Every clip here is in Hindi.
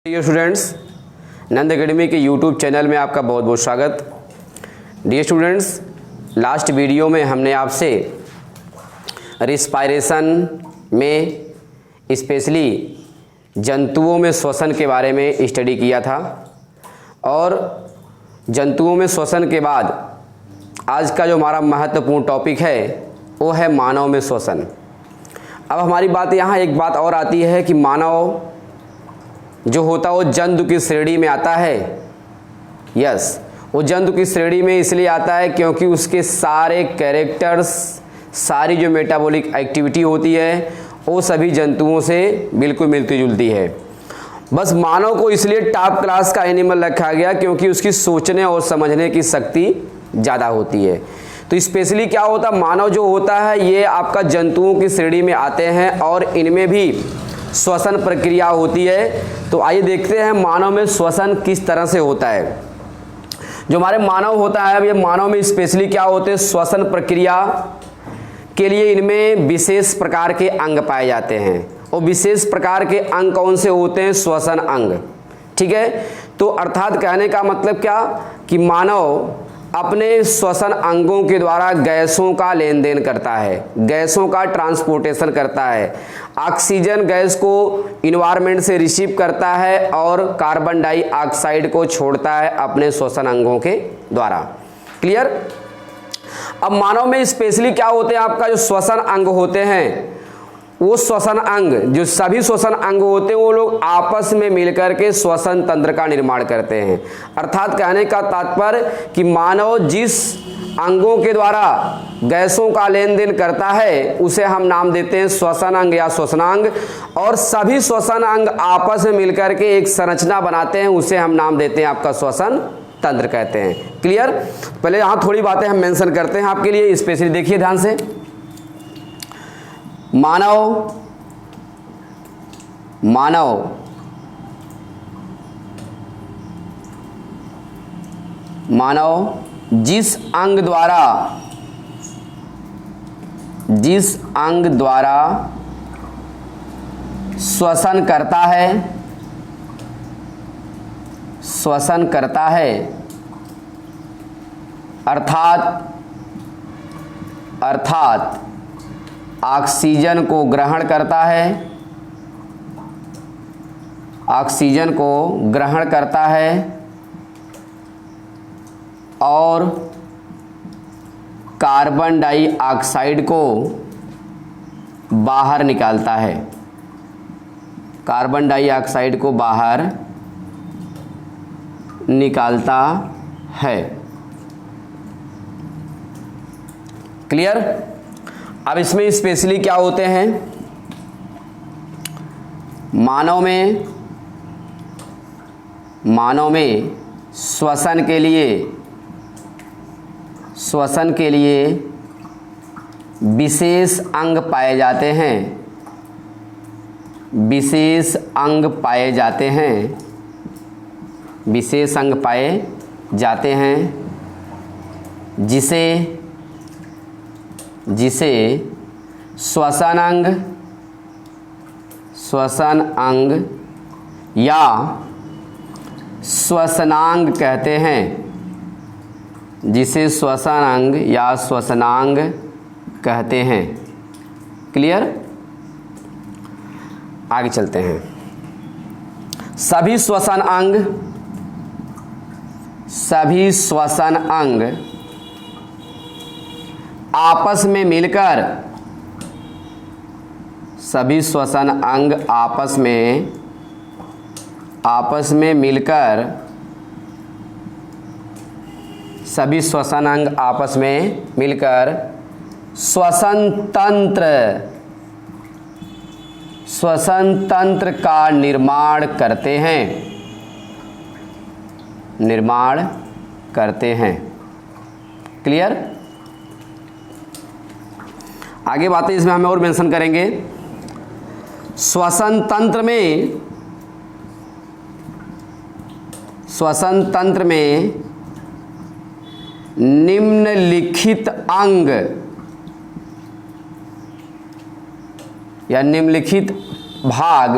डियर स्टूडेंट्स, नंद एकेडमी के यूट्यूब चैनल में आपका बहुत बहुत स्वागत। डियर स्टूडेंट्स, लास्ट वीडियो में हमने आपसे रिस्पायरेशन में स्पेशली जंतुओं में श्वसन के बारे में स्टडी किया था और जंतुओं में श्वसन के बाद आज का जो हमारा महत्वपूर्ण टॉपिक है वो है मानव में श्वसन। अब हमारी बात यहाँ एक बात और आती है कि मानव जो होता है वो जंतु की श्रेणी में आता है। यस, वो जंतु की श्रेणी में इसलिए आता है क्योंकि उसके सारे कैरेक्टर्स, सारी जो मेटाबॉलिक एक्टिविटी होती है वो सभी जंतुओं से बिल्कुल मिलती जुलती है। बस मानव को इसलिए टॉप क्लास का एनिमल रखा गया क्योंकि उसकी सोचने और समझने की शक्ति ज़्यादा होती है। तो स्पेशली क्या होता है, मानव जो होता है ये आपका जंतुओं की श्रेणी में आते हैं और इनमें भी श्वसन प्रक्रिया होती है। तो आइए देखते हैं मानव में श्वसन किस तरह से होता है। जो हमारे मानव होता है, ये मानव में स्पेशली क्या होते हैं, श्वसन प्रक्रिया के लिए इनमें विशेष प्रकार के अंग पाए जाते हैं। और विशेष प्रकार के अंग कौन से होते हैं? श्वसन अंग। ठीक है, तो अर्थात कहने का मतलब क्या कि मानव अपने श्वसन अंगों के द्वारा गैसों का लेन देन करता है, गैसों का ट्रांसपोर्टेशन करता है, ऑक्सीजन गैस को इन्वायरमेंट से रिसीव करता है और कार्बन डाइऑक्साइड को छोड़ता है अपने श्वसन अंगों के द्वारा। क्लियर? अब मानव में स्पेशली क्या होते हैं, आपका जो श्वसन अंग होते हैं वो श्वसन अंग, जो सभी श्वसन अंग होते हैं वो लोग आपस में मिलकर के श्वसन तंत्र का निर्माण करते हैं। अर्थात कहने का तात्पर्य कि मानव जिस अंगों के द्वारा गैसों का लेन देन करता है उसे हम नाम देते हैं श्वसन अंग या श्वसनांग। और सभी श्वसन अंग आपस में मिलकर के एक संरचना बनाते हैं, उसे हम नाम देते हैं आपका श्वसन तंत्र कहते हैं। क्लियर? पहले यहाँ थोड़ी बातें हम मेंशन करते हैं आपके लिए, स्पेशली देखिए ध्यान से। मानव जिस अंग द्वारा श्वसन करता है अर्थात ऑक्सीजन को ग्रहण करता है और कार्बन डाइऑक्साइड को बाहर निकालता है, कार्बन डाइऑक्साइड को बाहर निकालता है। क्लियर? अब इसमें स्पेशली क्या होते हैं, मानव में श्वसन के लिए विशेष अंग पाए जाते हैं, जिसे श्वसन अंग या श्वसनांग कहते हैं, जिसे श्वसन अंग या श्वसनांग कहते हैं। क्लियर? आगे चलते हैं। सभी श्वसन अंग आपस में मिलकर श्वसन तंत्र का निर्माण करते हैं। क्लियर? आगे बातें इसमें हम और मेंशन करेंगे। श्वसन तंत्र में निम्नलिखित अंग या निम्नलिखित भाग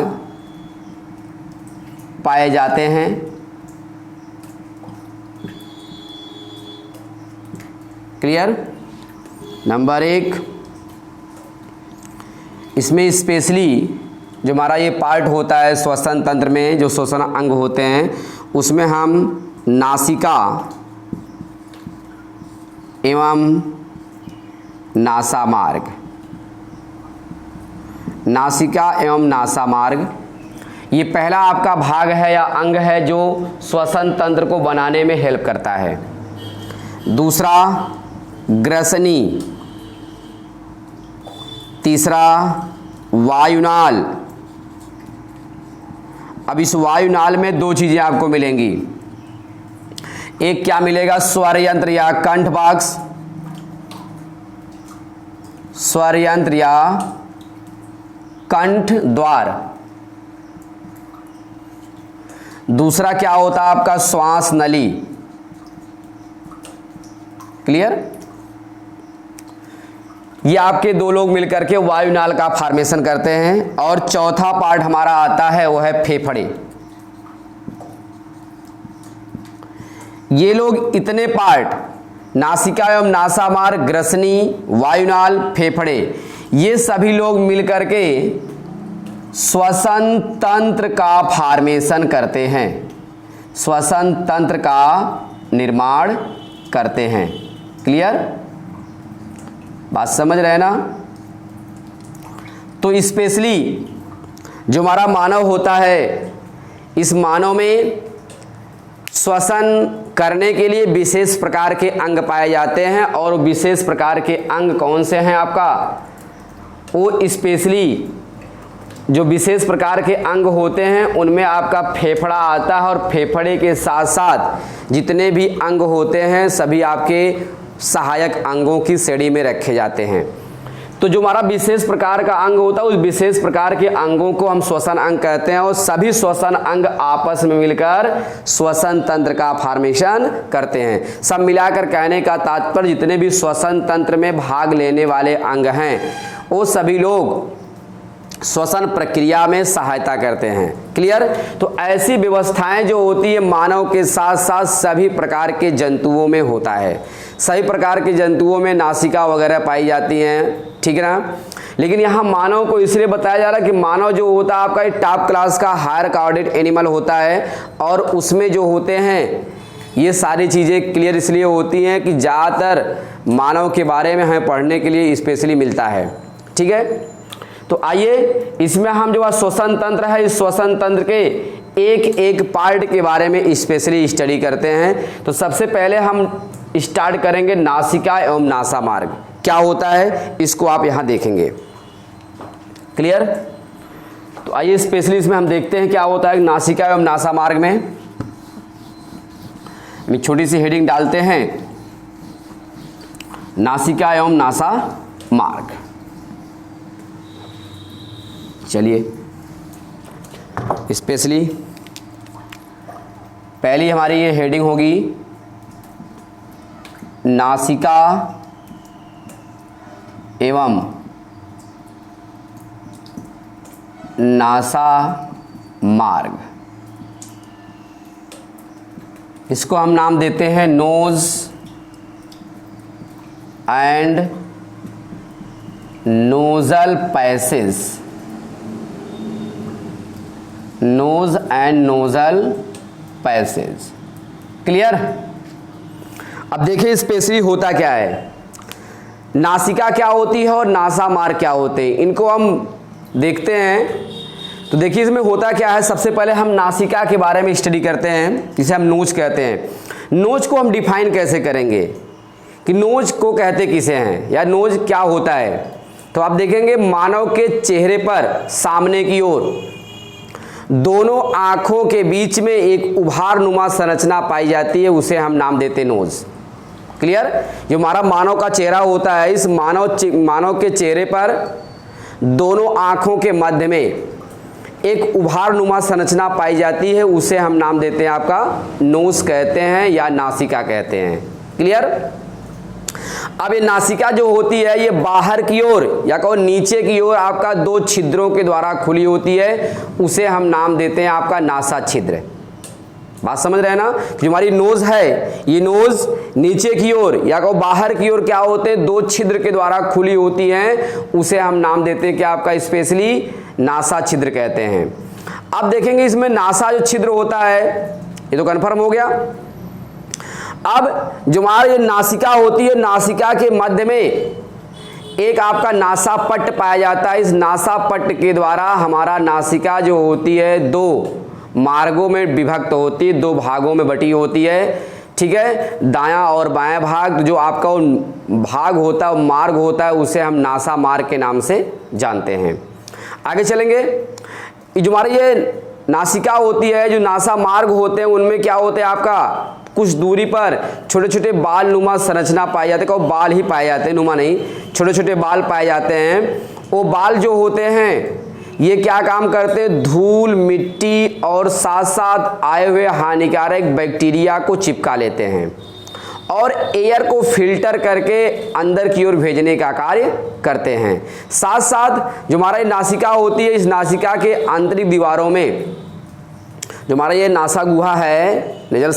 पाए जाते हैं। क्लियर? नंबर 1, इसमें स्पेशली जो हमारा ये पार्ट होता है श्वसन तंत्र में, जो श्वसन अंग होते हैं, उसमें हम नासिका एवं नासामार्ग, नासिका एवं नासामार्ग, ये पहला आपका भाग है या अंग है जो श्वसन तंत्र को बनाने में हेल्प करता है। दूसरा ग्रसनी, तीसरा वायुनाल। अब इस वायुनाल में दो चीजें आपको मिलेंगी, एक क्या मिलेगा, स्वर यंत्र या कंठ बॉक्स, स्वर यंत्र या कंठ द्वार। दूसरा क्या होता है आपका, श्वास नली। क्लियर? ये आपके दो लोग मिलकर के वायुनाल का फॉर्मेशन करते हैं। और चौथा पार्ट हमारा आता है वो है फेफड़े। ये लोग इतने पार्ट, नासिका एवं नासामार्ग, ग्रसनी, वायुनाल, फेफड़े, ये सभी लोग मिलकर के श्वसन तंत्र का फॉर्मेशन करते हैं, श्वसन तंत्र का निर्माण करते हैं। क्लियर? बात समझ रहे हैं ना? तो स्पेशली जो हमारा मानव होता है, इस मानव में श्वसन करने के लिए विशेष प्रकार के अंग पाए जाते हैं। और विशेष प्रकार के अंग कौन से हैं आपका, वो स्पेशली जो विशेष प्रकार के अंग होते हैं उनमें आपका फेफड़ा आता है। और फेफड़े के साथ साथ जितने भी अंग होते हैं सभी आपके सहायक अंगों की श्रेणी में रखे जाते हैं। तो जो हमारा विशेष प्रकार का अंग होता है, उस विशेष प्रकार के अंगों को हम श्वसन अंग कहते हैं। और सभी श्वसन अंग आपस में मिलकर श्वसन तंत्र का फॉर्मेशन करते हैं। सब मिलाकर कहने का तात्पर्य, जितने भी श्वसन तंत्र में भाग लेने वाले अंग हैं वो सभी लोग श्वसन प्रक्रिया में सहायता करते हैं। क्लियर? तो ऐसी व्यवस्थाएं जो होती है मानव के साथ साथ सभी प्रकार के जंतुओं में होता है। सभी प्रकार के जंतुओं में नासिका वगैरह पाई जाती हैं, ठीक है ना? लेकिन यहाँ मानव को इसलिए बताया जा रहा है कि मानव जो होता है आपका टॉप क्लास का हायर कॉर्डेड एनिमल होता है। और उसमें जो होते हैं ये सारी चीज़ें क्लियर इसलिए होती हैं कि ज़्यादातर मानव के बारे में हमें पढ़ने के लिए स्पेशली मिलता है। ठीक है? तो आइए इसमें हम जो श्वसन तंत्र है, इस श्वसन तंत्र के एक एक पार्ट के बारे में स्पेशली स्टडी करते हैं। तो सबसे पहले हम स्टार्ट करेंगे नासिका एवं नासामार्ग। क्या होता है इसको आप यहां देखेंगे। क्लियर? तो आइए स्पेशली इसमें हम देखते हैं क्या होता है नासिका एवं नासामार्ग में। छोटी सी हेडिंग डालते हैं, नासिका एवं नासामार्ग। चलिए स्पेशली पहली हमारी ये हेडिंग होगी नासिका एवं नासामार्ग। इसको हम नाम देते हैं nose and nasal passage, nose and nasal passage. Clear? अब देखिए स्पेशली होता क्या है, नासिका क्या होती है और नासामार्ग क्या होते हैं, इनको हम देखते हैं। तो देखिए इसमें होता क्या है, सबसे पहले हम नासिका के बारे में स्टडी करते हैं, जिसे हम नोज कहते हैं। नोज को हम डिफाइन कैसे करेंगे कि नोज को कहते किसे हैं या नोज क्या होता है। तो आप देखेंगे मानव के चेहरे पर सामने की ओर दोनों आंखों के बीच में एक उभार नुमा संरचना पाई जाती है, उसे हम नाम देते नोज। क्लियर? जो हमारा मानव का चेहरा होता है, इस मानव के चेहरे पर दोनों आंखों के मध्य में एक उभार नुमा संरचना पाई जाती है, उसे हम नाम देते हैं आपका नोज कहते हैं या नासिका कहते हैं। क्लियर? अब ये नासिका जो होती है ये बाहर की ओर या कहो नीचे की ओर आपका 2 छिद्रों के द्वारा खुली होती है, उसे हम नाम देते हैं आपका नासा छिद्र। बात समझ रहे हैं ना? जो हमारी नोज है ये नोज नीचे की ओर या कहो बाहर की ओर क्या होते हैं, 2 छिद्र के द्वारा खुली होती हैं, उसे हम नाम देते हैं क्या आपका स्पेशली नासा छिद्र कहते हैं। अब देखेंगे इसमें नासा जो छिद्र होता है ये तो कन्फर्म हो गया। अब जो हमारी नासिका होती है, नासिका के मध्य में एक आपका नासा पट्ट पाया जाता है। इस नासा पट्ट के द्वारा हमारा नासिका जो होती है 2 मार्गों में विभक्त होती है, 2 भागों में बटी होती है, ठीक है, दायां और बायां भाग। जो आपका भाग होता है, मार्ग होता है, उसे हम नासा मार्ग के नाम से जानते हैं। आगे चलेंगे। जो हमारी ये नासिका होती है, जो नासा मार्ग होते हैं, उनमें क्या होते हैं आपका कुछ दूरी पर छोटे छोटे बाल नुमा संरचना पाए जाते हैं। बाल ही पाए जाते हैं, नुमा नहीं, छोटे छोटे बाल पाए जाते हैं। वो बाल जो होते हैं ये क्या काम करते हैं, धूल मिट्टी और साथ साथ आए हुए हानिकारक बैक्टीरिया को चिपका लेते हैं और एयर को फिल्टर करके अंदर की ओर भेजने का कार्य करते हैं। साथ साथ जो हमारा नासिका होती है, इस नासिका के आंतरिक दीवारों में जो हमारा ये नासा गुहा है, नेजल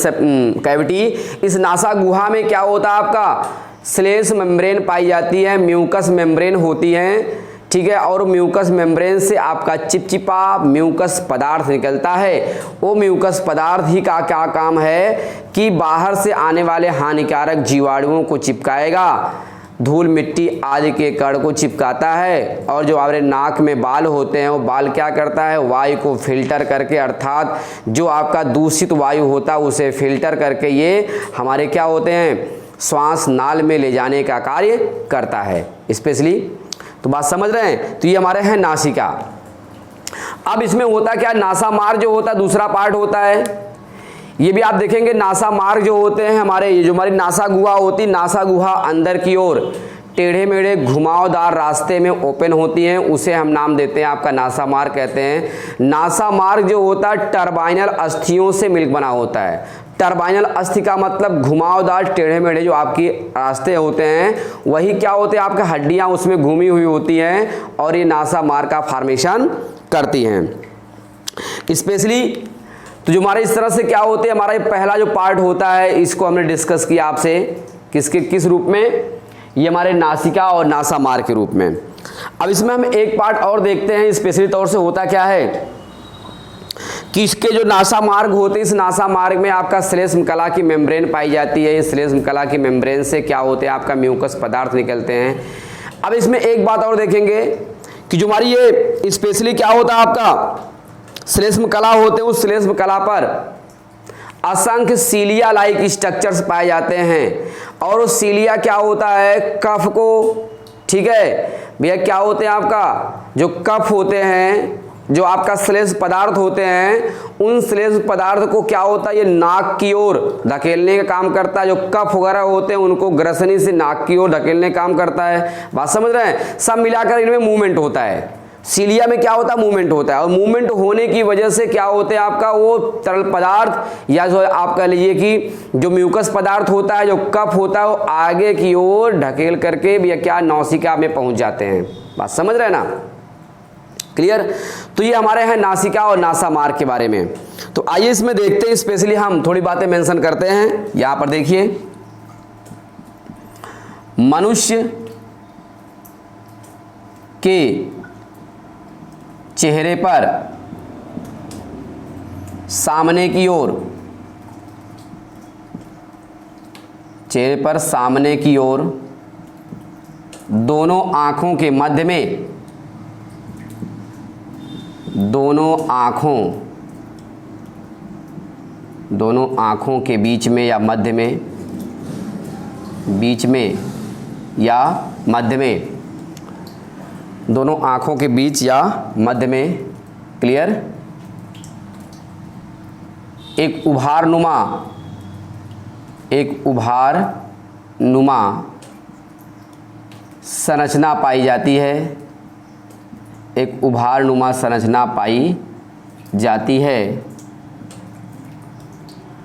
कैविटी, इस नासा गुहा में क्या होता है आपका स्लेश मेम्ब्रेन पाई जाती है, म्यूकस मेम्ब्रेन होती है, ठीक है, और म्यूकस मेम्ब्रेन से आपका चिपचिपा म्यूकस पदार्थ निकलता है। वो म्यूकस पदार्थ ही का क्या काम है कि बाहर से आने वाले हानिकारक जीवाणुओं को चिपकाएगा, धूल मिट्टी आदि के कण को चिपकाता है। और जो हमारे नाक में बाल होते हैं वो बाल क्या करता है, वायु को फिल्टर करके, अर्थात जो आपका दूषित वायु होता है उसे फिल्टर करके ये हमारे क्या होते हैं श्वास नाल में ले जाने का कार्य करता है स्पेशली। तो बात समझ रहे हैं? तो ये हमारे हैं नासिका। अब इसमें होता क्या, नासा मार्ग जो होता है दूसरा पार्ट होता है, ये भी आप देखेंगे। नासा मार्ग जो होते हैं हमारे, ये जो हमारी नासा गुहा होती, नासा गुहा अंदर की ओर टेढ़े मेढ़े घुमावदार रास्ते में ओपन होती हैं, उसे हम नाम देते हैं आपका नासा मार्ग कहते हैं। नासा मार्ग जो होता है टर्बाइनल अस्थियों से मिलकर बना होता है। टर्बाइनल अस्थि का मतलब घुमावदार टेढ़े मेढ़े जो आपकी रास्ते होते हैं, वही क्या होते हैं आपके हड्डियां उसमें घूमी हुई होती हैं और ये नासा मार्ग का फॉर्मेशन करती हैं स्पेशली। तो जो हमारे इस तरह से क्या होते हैं, हमारा ये पहला जो पार्ट होता है इसको हमने डिस्कस किया आपसे किस रूप में, ये हमारे नासिका और नासा मार्ग के रूप में। अब इसमें हम एक पार्ट और देखते हैं स्पेशली तौर से होता क्या है कि इसके जो नासा मार्ग होते हैं, इस नासा मार्ग में आपका श्लेष्म कला की मेम्ब्रेन पाई जाती है। इस श्लेष्म कला की मेम्ब्रेन से क्या होते हैं आपका म्यूकस पदार्थ निकलते हैं। अब इसमें एक बात और देखेंगे कि जो हमारी ये स्पेशली क्या होता है आपका श्लेष्म कला होते हैं, उस श्लेष्म कला पर असंख्य सीलिया लाइक स्ट्रक्चर्स पाए जाते हैं। और उस सीलिया क्या होता है कफ को, ठीक है भैया, क्या होते हैं आपका जो कफ होते हैं, जो आपका श्लेष्म पदार्थ होते हैं, उन श्लेष्म पदार्थ को क्या होता है ये नाक की ओर धकेलने का काम करता है। जो कफ वगैरह होते हैं उनको ग्रसनी से नाक की ओर धकेलने का काम करता है। बात समझ रहे हैं? सब मिलाकर इनमें मूवमेंट होता है। सीलिया में क्या होता है मूवमेंट होता है, और मूवमेंट होने की वजह से क्या होते हैं आपका वो तरल पदार्थ या जो आप कह लीजिए कि जो म्यूकस पदार्थ होता है, जो कफ होता है, वो आगे की ओर ढकेल करके या क्या नासिका में पहुंच जाते हैं। बात समझ रहे हैं ना? क्लियर? तो ये हमारे हैं नासिका और नासा मार्ग के बारे में। तो आइए इसमें देखते हैं, स्पेशली हम थोड़ी बातें मेंशन करते हैं। यहां पर देखिए, मनुष्य के चेहरे पर सामने की ओर, चेहरे पर सामने की ओर दोनों आंखों के मध्य में, दोनों आंखों के बीच में या मध्य में, दोनों आंखों के बीच या मध्य में, क्लियर, एक उभार नुमा संरचना पाई जाती है। एक उभार नुमा संरचना पाई जाती है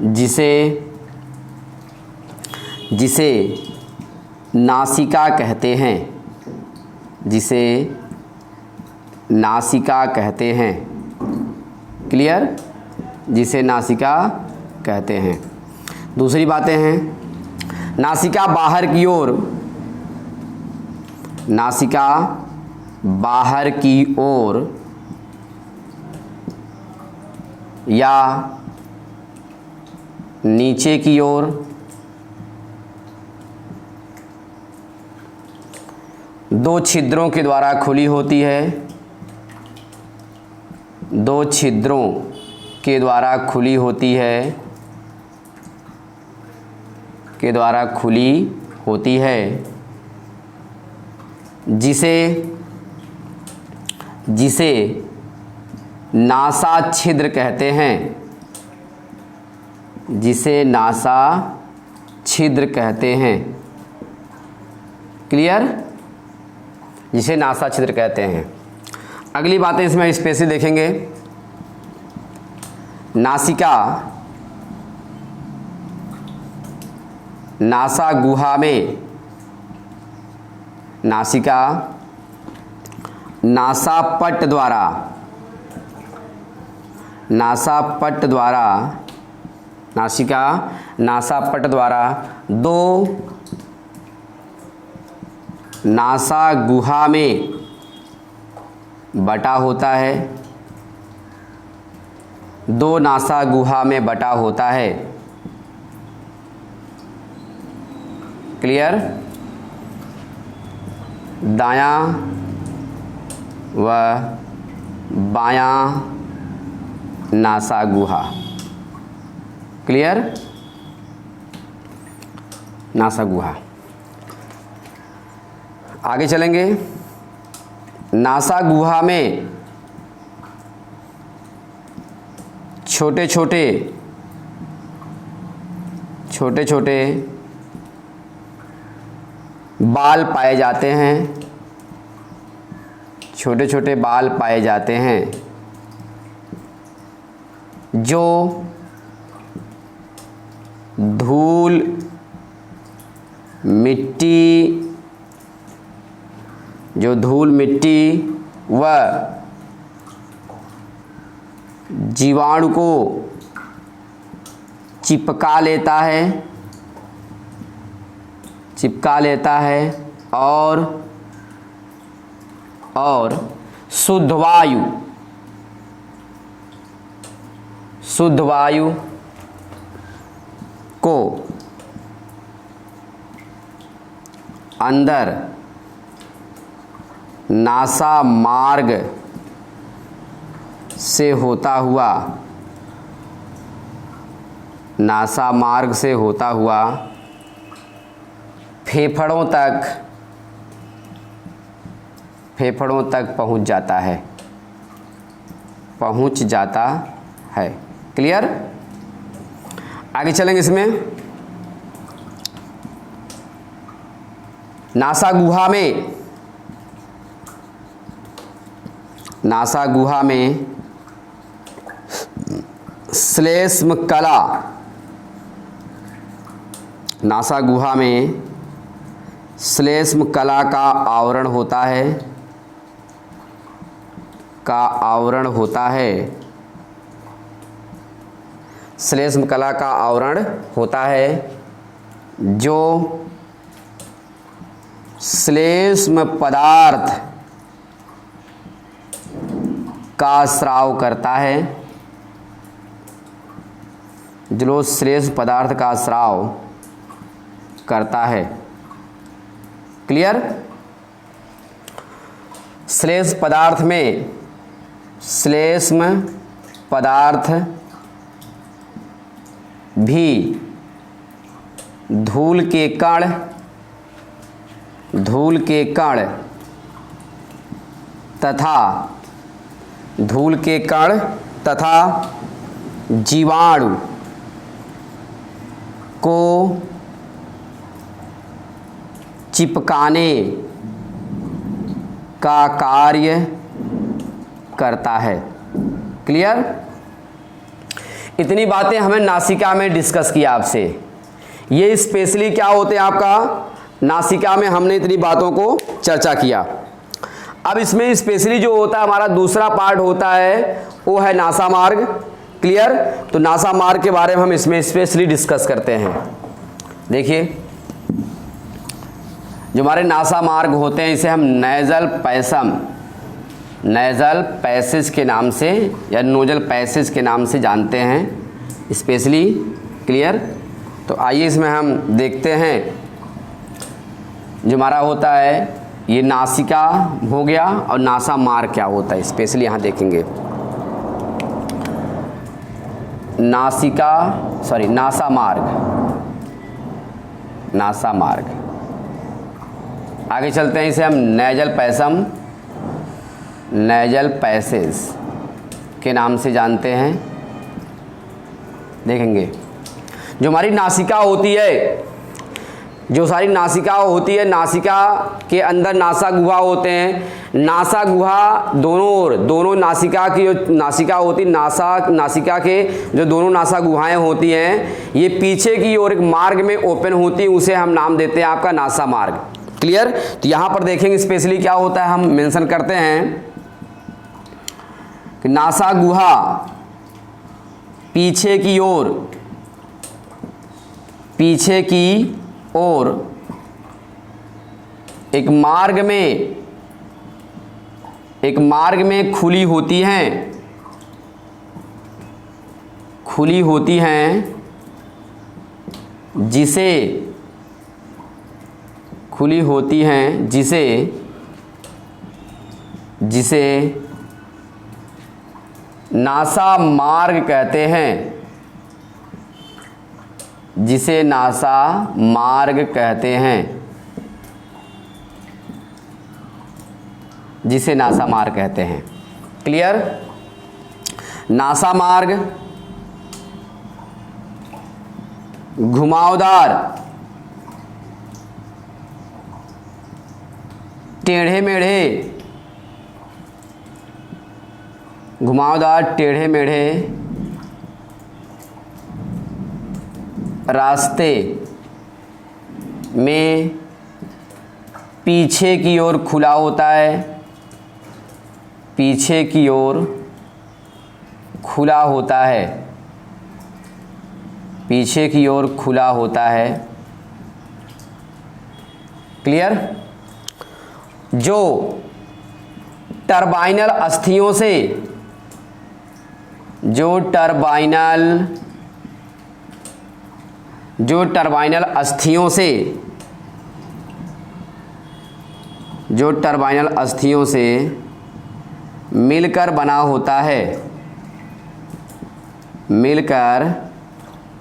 जिसे नासिका कहते हैं, जिसे नासिका कहते हैं। क्लियर? जिसे नासिका कहते हैं। दूसरी बातें हैं, नासिका बाहर की ओर, नासिका बाहर की ओर या नीचे की ओर दो छिद्रों के द्वारा खुली होती है, दो छिद्रों के द्वारा खुली होती है, के द्वारा खुली होती है, जिसे जिसे नासा छिद्र कहते हैं, जिसे नासा छिद्र कहते हैं। क्लियर? जिसे नासा छिद्र कहते हैं। अगली बातें इसमें स्पेशली देखेंगे। नासिका नासा गुहा में, नासिका नासापट द्वारा, नासापट द्वारा, नासिका नासापट द्वारा दो नासा गुहा में बटा होता है, दो नासा गुहा में बटा होता है। क्लियर? दायां व बायां नासा गुहा। क्लियर? नासा गुहा। आगे चलेंगे। नासा गुहा में छोटे छोटे छोटे छोटे बाल पाए जाते हैं, छोटे छोटे बाल पाए जाते हैं, जो धूल मिट्टी व जीवाणु को चिपका लेता है और शुद्ध वायु को अंदर नासा मार्ग से होता हुआ फेफड़ों तक पहुंच जाता है। क्लियर? आगे चलेंगे। इसमें नासा गुहा में श्लेष्म कला, नासा गुहा में श्लेष्म कला का आवरण होता है, श्लेष्म कला का आवरण होता है, जो श्लेष्म पदार्थ का स्राव करता है, जो श्लेष्म पदार्थ का स्राव करता है। क्लियर? श्लेष्म पदार्थ में श्लेष्म पदार्थ भी धूल के कण तथा जीवाणु को चिपकाने का कार्य करता है। क्लियर? इतनी बातें हमें नासिका में डिस्कस किया आपसे। ये स्पेशली क्या होते हैं आपका नासिका में हमने इतनी बातों को चर्चा किया। अब इसमें स्पेशली जो होता है हमारा दूसरा पार्ट होता है वो है नासा मार्ग। क्लियर? तो नासा मार्ग के बारे में हम इसमें स्पेशली डिस्कस करते हैं। देखिए जो हमारे नासा मार्ग होते हैं इसे हम नेज़ल पैसेज के नाम से या नोजल पैसेज के नाम से जानते हैं स्पेशली। क्लियर? तो आइए इसमें हम देखते हैं जो हमारा होता है ये नासिका हो गया और नासा मार्ग क्या होता है स्पेशली यहाँ देखेंगे। नासा मार्ग। आगे चलते हैं, इसे हम नेजल पैसेज के नाम से जानते हैं। देखेंगे जो हमारी नासिका होती है, जो सारी नासिका होती है, नासिका के अंदर नासा गुहा होते हैं। नासा गुहा दोनों नासिका की जो नासिका होती है, नासिका के जो दोनों नासा गुहाएं होती हैं ये पीछे की ओर एक मार्ग में ओपन होती है, उसे हम नाम देते हैं आपका नासा मार्ग। क्लियर? तो यहाँ पर देखेंगे स्पेशली क्या होता है, हम मेंशन करते हैं कि नासा गुहा पीछे की ओर एक मार्ग में खुली होती हैं जिसे नासा मार्ग कहते हैं, जिसे नासा मार्ग कहते हैं। क्लियर? नासा मार्ग घुमावदार टेढ़े मेढ़े रास्ते में पीछे की ओर खुला होता है। क्लियर? जो टर्बाइनल अस्थियों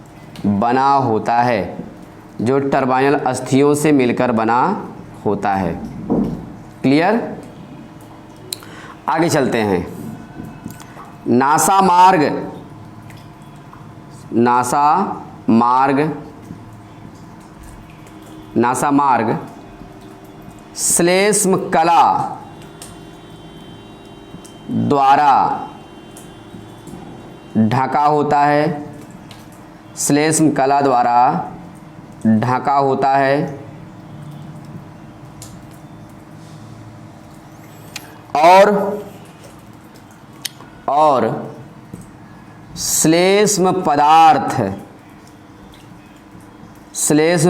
से मिलकर बना होता है। क्लियर? आगे चलते हैं। नासा मार्ग श्लेष्म कला द्वारा ढका होता है। और श्लेष्म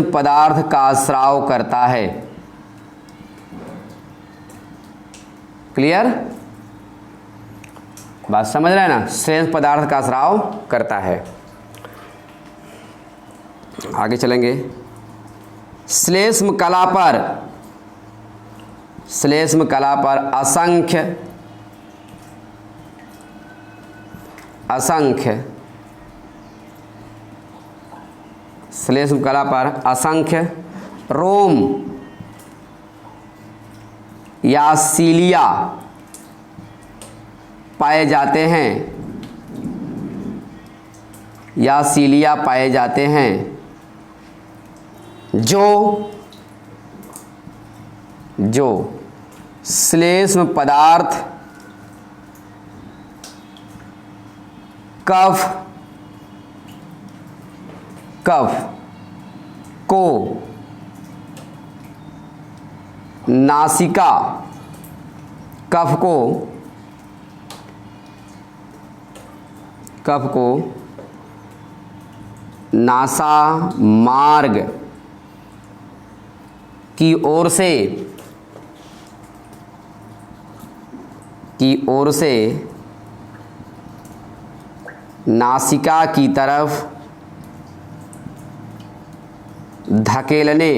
पदार्थ का स्राव करता है। क्लियर? बात समझ रहे हैं ना? श्लेष्म पदार्थ का स्राव करता है। आगे चलेंगे। श्लेष्म कला पर असंख्य रोम या सीलिया पाए जाते हैं, जो श्लेष्म पदार्थ कफ को नासिका कफ को नासा मार्ग की ओर से नासिका की तरफ धकेलने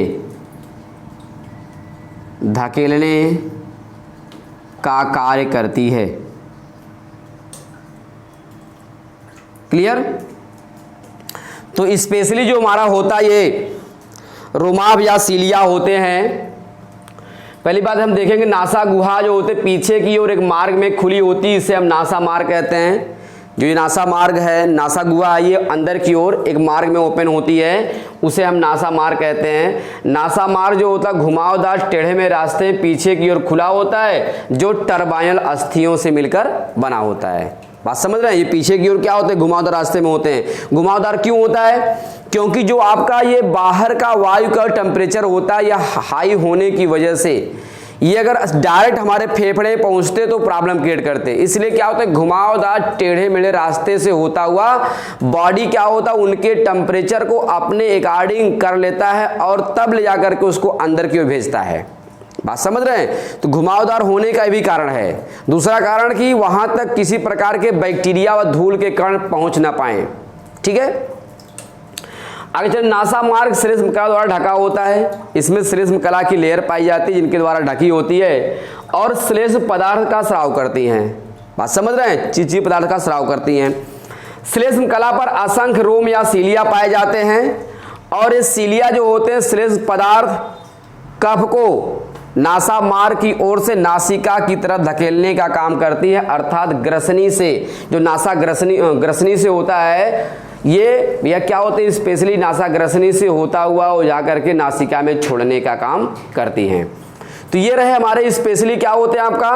का कार्य करती है। क्लियर? तो स्पेशली जो हमारा होता है ये रोमाब या सीलिया होते हैं। पहली बात हम देखेंगे नासा गुहा जो होते पीछे की ओर एक मार्ग में खुली होती है, इसे हम नासा मार्ग कहते हैं। जो ये नासा मार्ग है, नासा गुहा ये अंदर की ओर एक मार्ग में ओपन होती है, उसे हम नासा मार्ग कहते हैं। नासा मार्ग जो होता है घुमावदार टेढ़े में रास्ते पीछे की ओर खुला होता है, जो टर्बाइनल अस्थियों से मिलकर बना होता है। बात समझ रहे हैं? ये पीछे की ओर क्या होते हैं? घुमावदार रास्ते में होते हैं। घुमावदार क्यों होता है? क्योंकि जो आपका ये बाहर का वायु का टेम्परेचर होता है या हाई होने की वजह से ये अगर डायरेक्ट हमारे फेफड़े पहुंचते तो प्रॉब्लम क्रिएट करते। इसलिए क्या होता है, घुमावदार टेढ़े मेढ़े रास्ते से होता हुआ बॉडी क्या होता है, उनके टेम्परेचर को अपने अकॉर्डिंग कर लेता है और तब ले जाकर के उसको अंदर की ओर भेजता है। बात समझ रहे हैं? तो घुमावदार होने का भी कारण है। दूसरा कारण कि वहां तक किसी प्रकार के बैक्टीरिया व धूल के कण पहुंच ना पाए। ठीक है, आगे चल नासा मार्ग श्लेष्म कला द्वारा ढका होता है। इसमें श्लेष्म कला की लेयर पाई जाती है जिनके द्वारा ढकी होती है और श्लेष्म पदार्थ का स्राव करती हैं। बात समझ रहे हैं? चिपचिपी पदार्थ का स्राव करती हैं। श्लेष्म कला पर असंख्य रोम या सीलिया पाए जाते हैं और ये सीलिया जो होते हैं श्लेष्म पदार्थ कफ को नासा मार्ग की ओर से नासिका की तरफ धकेलने का काम करती है, अर्थात ग्रसनी से। जो नासा ग्रसनी से होता है ये भैया क्या होते हैं, स्पेशली नासा ग्रसनी से होता हुआ वो जाकर के नासिका में छोड़ने का काम करती हैं। तो ये रहे हमारे स्पेशली क्या होते हैं आपका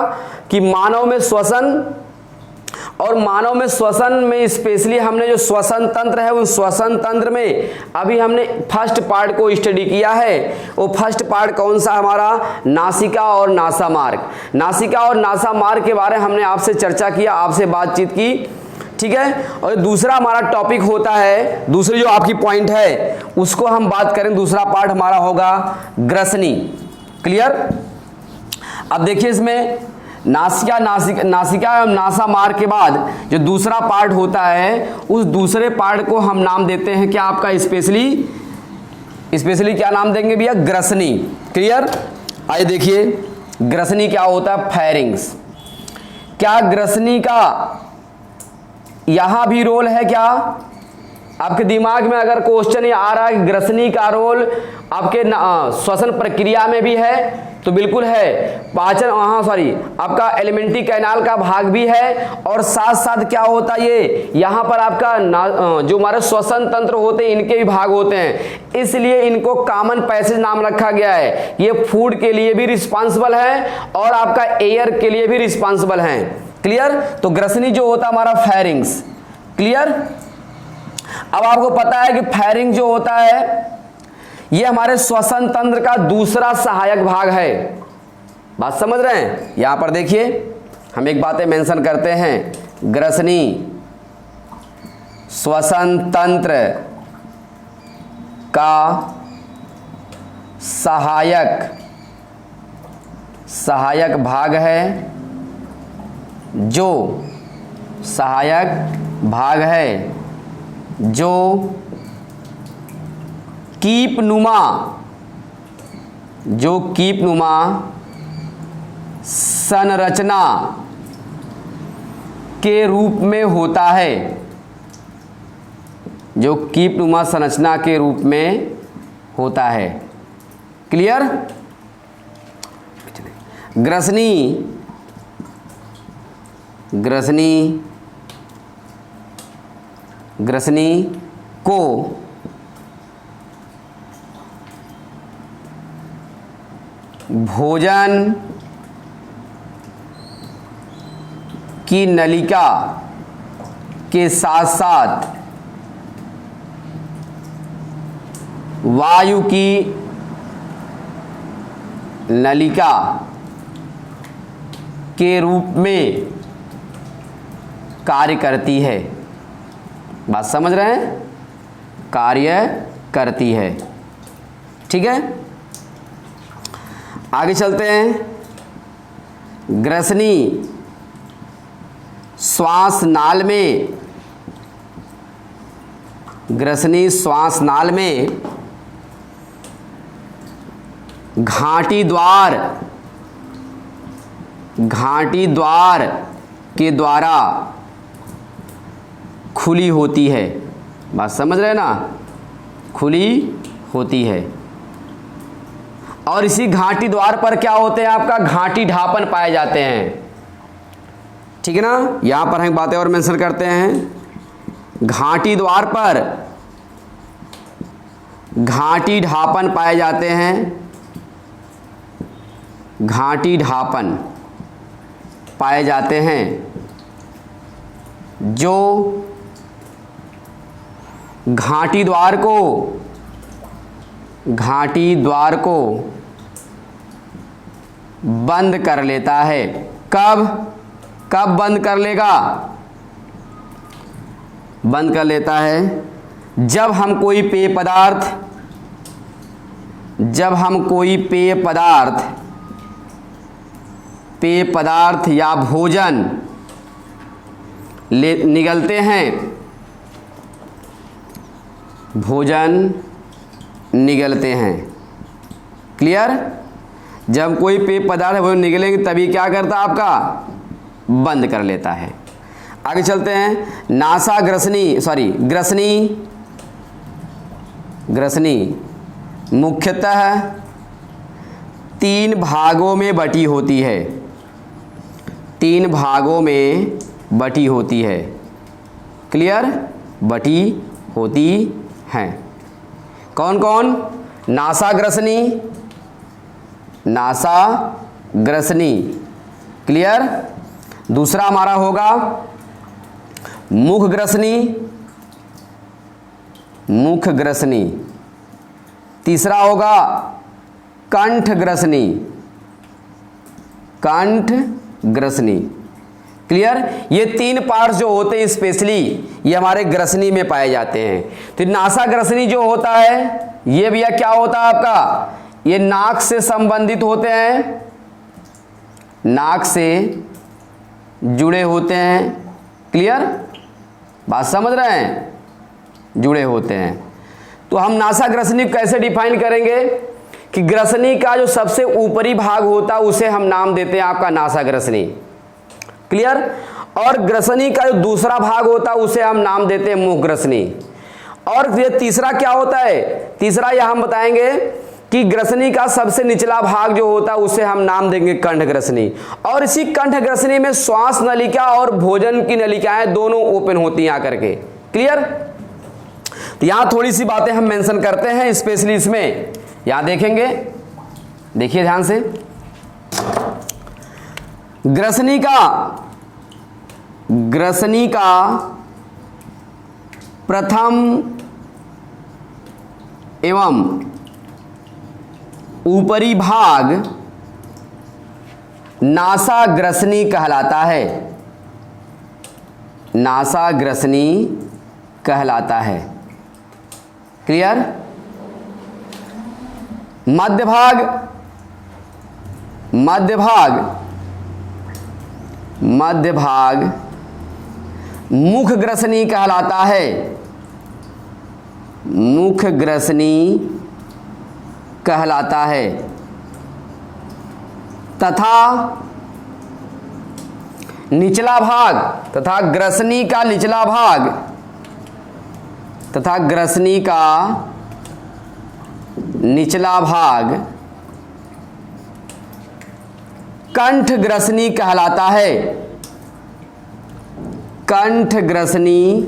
कि मानव में श्वसन, और मानव में श्वसन में स्पेशली हमने जो श्वसन तंत्र है उस श्वसन तंत्र में अभी हमने फर्स्ट पार्ट को स्टडी किया है। वो फर्स्ट पार्ट कौन सा हमारा, नासिका और नासा मार्ग। नासिका और नासा मार्ग के बारे में हमने आपसे चर्चा किया, आपसे बातचीत की। ठीक है, और दूसरा हमारा टॉपिक होता है, दूसरी जो आपकी पॉइंट है उसको हम बात करें। दूसरा पार्ट हमारा होगा ग्रसनी। क्लियर? अब देखिए इसमें नासिका एवं नासा मार्ग के बाद जो दूसरा पार्ट होता है उस दूसरे पार्ट को हम नाम देते हैं क्या आपका, स्पेशली क्या नाम देंगे भैया, ग्रसनी। क्लियर? आइए देखिए ग्रसनी क्या होता है, फेरिंग्स। क्या ग्रसनी का यहां भी रोल है क्या? आपके दिमाग में अगर क्वेश्चन ये आ रहा है कि ग्रसनी का रोल आपके श्वसन प्रक्रिया में भी है, तो बिल्कुल है। पाचन आपका एलिमेंट्री कैनाल का भाग भी है और साथ साथ क्या होता है ये यहाँ पर आपका जो हमारे श्वसन तंत्र होते हैं इनके भी भाग होते हैं, इसलिए इनको कॉमन पैसेज नाम रखा गया है। ये फूड के लिए भी रिस्पॉन्सिबल है और आपका एयर के लिए भी रिस्पॉन्सिबल है। क्लियर? तो ग्रसनी जो होता है हमारा फेरिंग्स। क्लियर? अब आपको पता है कि फेरिंग जो होता है ये हमारे श्वसन तंत्र का दूसरा सहायक भाग है। बात समझ रहे हैं? यहां पर देखिए हम एक बातें मेंशन करते हैं, ग्रसनी श्वसन तंत्र का सहायक भाग है, जो सहायक भाग है जो कीप नुमा संरचना के रूप में होता है, जो कीप नुमा संरचना के रूप में होता है। क्लियर? ग्रसनी को भोजन की नलिका के साथ साथ वायु की नलिका के रूप में कार्य करती है। बात समझ रहे हैं? कार्य करती है। ठीक है, आगे चलते हैं। ग्रसनी श्वास नाल में, ग्रसनी श्वास नाल में घाटी द्वार के द्वारा खुली होती है। बात समझ रहे हैं ना? खुली होती है। और इसी घाटी द्वार पर क्या होते हैं? आपका घाटी ढापन पाए जाते हैं। ठीक है ना? यहां पर हम बातें और मेंशन करते हैं। घाटी द्वार पर घाटी ढापन पाए जाते हैं। घाटी ढापन पाए जाते हैं जो घाटी द्वार को बंद कर लेता है। कब बंद कर लेगा? बंद कर लेता है जब हम कोई पेय पदार्थ या भोजन निगलते हैं। क्लियर? जब कोई पेय पदार्थ वो निकलेंगे तभी क्या करता है? आपका बंद कर लेता है। आगे चलते हैं। नासा ग्रसनी मुख्यतः 3 भागों में बटी होती है। 3 भागों में बटी होती है। क्लियर? बटी होती हैं। कौन कौन? नासा ग्रसनी। क्लियर? दूसरा हमारा होगा मुख ग्रसनी। तीसरा होगा कंठ ग्रसनी। क्लियर? ये 3 पार्ट्स जो होते हैं स्पेशली ये हमारे ग्रसनी में पाए जाते हैं। तो नासा ग्रसनी जो होता है ये भैया क्या होता है आपका? ये नाक से संबंधित होते हैं, नाक से जुड़े होते हैं। क्लियर? बात समझ रहे हैं? जुड़े होते हैं। तो हम नासा ग्रसनी कैसे डिफाइन करेंगे कि ग्रसनी का जो सबसे ऊपरी भाग होता है उसे हम नाम देते हैं आपका नासा ग्रसनी। क्लियर? और ग्रसनी का जो दूसरा भाग होता है उसे हम नाम देते हैं मुख ग्रसनी। और ये तीसरा क्या होता है? तीसरा यह हम बताएंगे कि ग्रसनी का सबसे निचला भाग जो होता है उसे हम नाम देंगे कंठ ग्रसनी। और इसी कंठ ग्रसनी में श्वास नलिका और भोजन की नलिकाएं दोनों ओपन होती हैं आकर के। क्लियर? तो यहां थोड़ी सी बातें हम मेंशन करते हैं स्पेशली इसमें। यहां देखेंगे, देखिए ध्यान से। ग्रसनी का प्रथम एवं ऊपरी भाग नासा ग्रसनी कहलाता है। नासा ग्रसनी कहलाता है। क्लियर? मध्य भाग मुख ग्रसनी कहलाता है। मुख ग्रसनी कहलाता है तथा निचला भाग तथा ग्रसनी का निचला भाग तथा ग्रसनी का निचला भाग कंठ ग्रसनी कहलाता है। कंठ ग्रसनी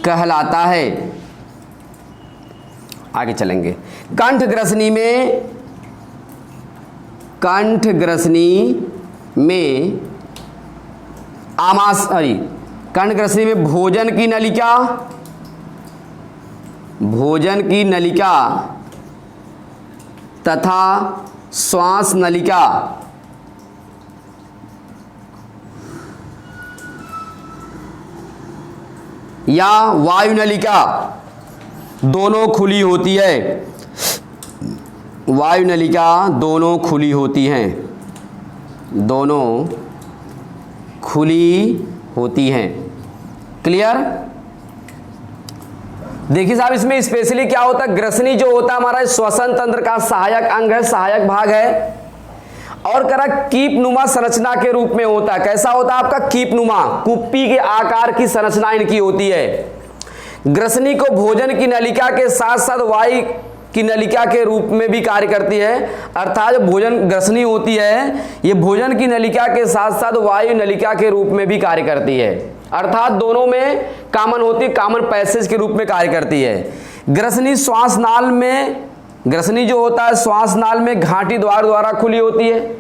कहलाता है। आगे चलेंगे। कंठ ग्रसनी में कंठ ग्रसनी में भोजन की नलिका तथा श्वास नलिका या वायुनलिका दोनों खुली होती है। वायुनलिका दोनों खुली होती हैं, दोनों खुली होती हैं। क्लियर? देखिए साहब, इसमें स्पेशली क्या होता है, ग्रसनी जो होता है हमारा श्वसन तंत्र का सहायक अंग है, सहायक भाग है, और करा कीपनुमा संरचना के रूप में होता है। कैसा होता है आपका? कीपनुमा, कुप्पी के आकार की संरचना इनकी होती है। ग्रसनी को भोजन की नलिका के साथ साथ वायु की नलिका के रूप में भी कार्य करती है। अर्थात जो भोजन ग्रसनी होती है ये भोजन की नलिका के साथ साथ वायु नलिका के रूप में भी कार्य करती है। अर्थात दोनों में कॉमन होती है, कॉमन पैसेज के रूप में कार्य करती है। ग्रसनी श्वास नाल में, ग्रसनी जो होता है श्वास नाल में घाटी द्वार द्वारा खुली होती है।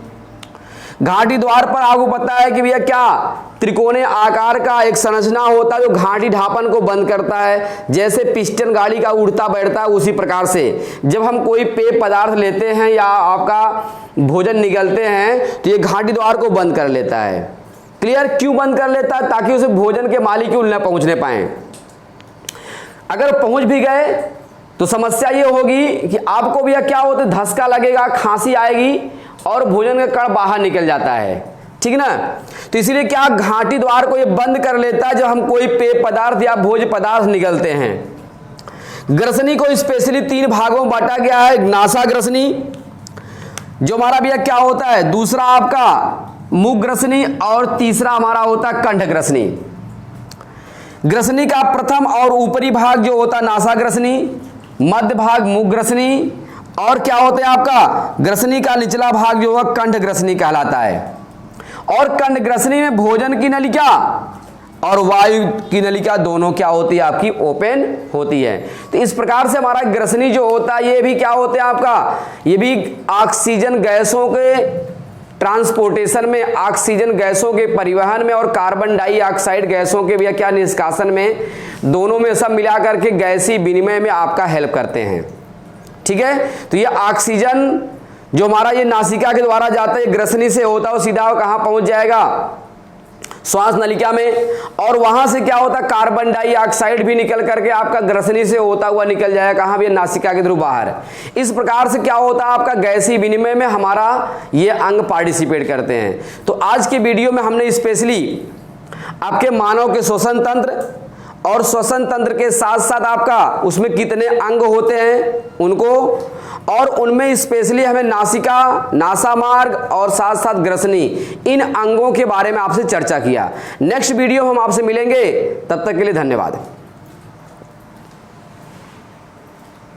घाटी द्वार पर आपको पता है कि भैया क्या त्रिकोणीय आकार का एक संरचना होता है जो घाटी ढापन को बंद करता है। जैसे पिस्टन गाड़ी का उड़ता बैठता है उसी प्रकार से जब हम कोई पेय पदार्थ लेते हैं या आपका भोजन निगलते हैं तो ये घाटी द्वार को बंद कर लेता है। क्लियर? क्यों बंद कर लेता है? ताकि उसे भोजन के मालिक्यूल न पहुंचने पाए। अगर पहुंच भी गए तो समस्या ये होगी कि आपको भैया क्या होता है, धक्का लगेगा, खांसी आएगी और भोजन का कण बाहर निकल जाता है। ठीक ना? तो इसीलिए क्या घाटी द्वार को ये बंद कर लेता है जब हम कोई पेय पदार्थ या भोज्य पदार्थ निगलते हैं। ग्रसनी को स्पेशली 3 भागों में बांटा गया है। नासा ग्रसनी जो हमारा भैया क्या होता है, दूसरा आपका मुख ग्रसनी और तीसरा हमारा होता है कंठ ग्रसनी। ग्रसनी का प्रथम और ऊपरी भाग जो होता है नासा ग्रसनी, मध्य भाग मुख ग्रसनी, और क्या होता है आपका ग्रसनी का निचला भाग जो है कंठ ग्रसनी कहलाता है। और कंठ ग्रसनी में भोजन की नलिका और वायु की नलिका दोनों क्या होती है आपकी? ओपन होती है। तो इस प्रकार से हमारा ग्रसनी जो होता है ये भी क्या होता है आपका, ये भी ऑक्सीजन गैसों के ट्रांसपोर्टेशन में, ऑक्सीजन गैसों के परिवहन में और कार्बन डाइऑक्साइड गैसों के भी क्या निष्कासन में, दोनों में सब मिला करके गैसीय विनिमय में आपका हेल्प करते हैं। ठीक है? तो ये ऑक्सीजन जो हमारा ये नासिका के द्वारा जाता है, ग्रसनी से होता है, वो सीधा कहां पहुंच जाएगा? श्वास नलिका में। और वहां से क्या होता है, कार्बन डाइऑक्साइड भी निकल करके आपका ग्रसनी से होता हुआ निकल जाएगा कहां भी? नासिका के थ्रू बाहर। इस प्रकार से क्या होता है आपका गैसीय विनिमय में हमारा ये अंग पार्टिसिपेट करते हैं। तो आज के वीडियो में हमने स्पेशली आपके मानव के श्वसन तंत्र और श्वसन तंत्र के साथ साथ आपका उसमें कितने अंग होते हैं उनको, और उनमें स्पेशली हमें नासिका, नासा मार्ग और साथ साथ ग्रसनी, इन अंगों के बारे में आपसे चर्चा किया। नेक्स्ट वीडियो हम आपसे मिलेंगे, तब तक के लिए धन्यवाद।